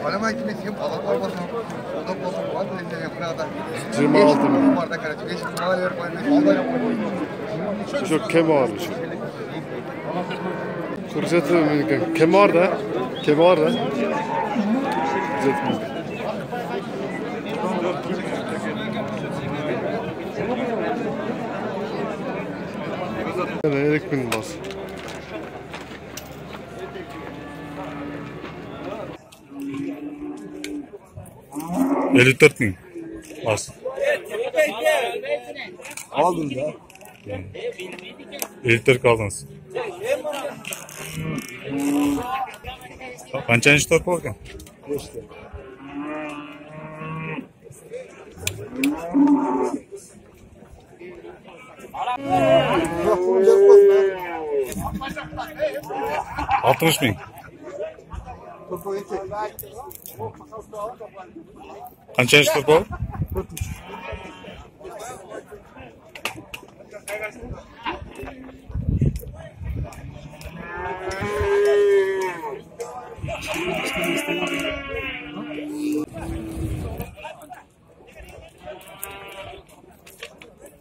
Bana ben yine kim falan var basın. O da basın var da işte yapıda. 26 ming. Varda karşı 5 mal yer koymuş. Allah yapıyor. Şu kemar şu. Ko'rsatib kemar-da. Kemar-da. Ana elekmin bas. $54 ming. Az. Aldın da. 54 aldınız. Kanchanchi torpaq ekan? 5 ta. $60 ming. Kanchanchi torpaq?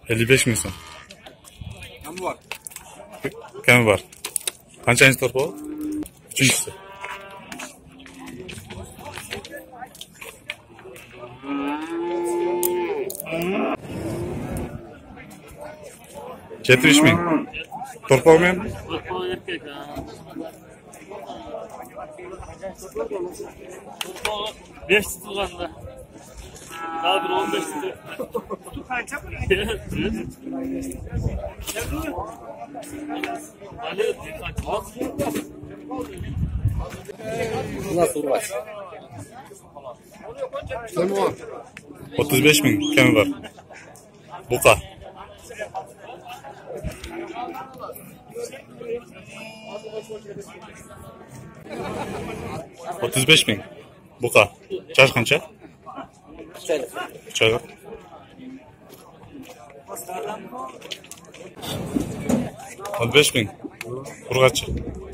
55 ming so'm. Kami bor. Kanchanchi torpaq? Uchinchisi. $70 ming. Torpaq men? Torpaq erkek. Torpaq 5 tutulganda. Daha bir 15 tutuyor. Kaça mı? Nasıl uğraş? Kemar. 35 ming kami bor. Buqa. $35 ming. Buqa. Chash qancha? Choyga. $15 ming. Urg'achi.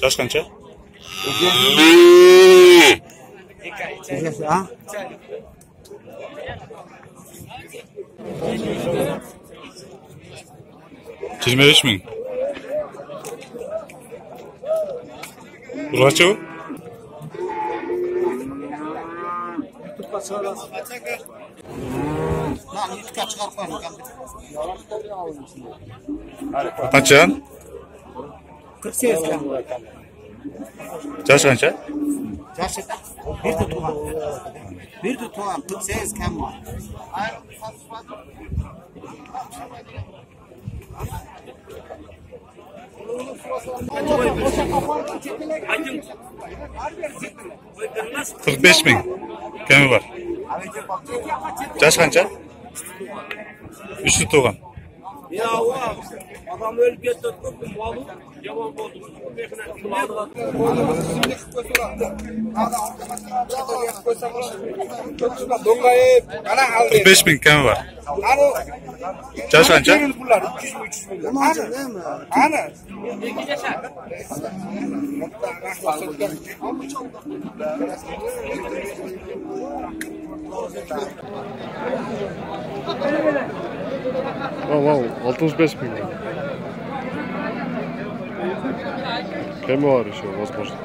Chash qancha? Ha? $25 ming. Urg'achi u? Qancha? 48 kam. Chash qancha? Yaşıta. Bir tutulan. Bir tutulan 48 kam var. $45 ming. Kami bor. Chash qancha? 3 tutugan. Ya adam ölüp gitti. Malı yaman oldu. $45 ming kami bor. Chash qancha? Wow, 65 ming. Kami var şu, возможно.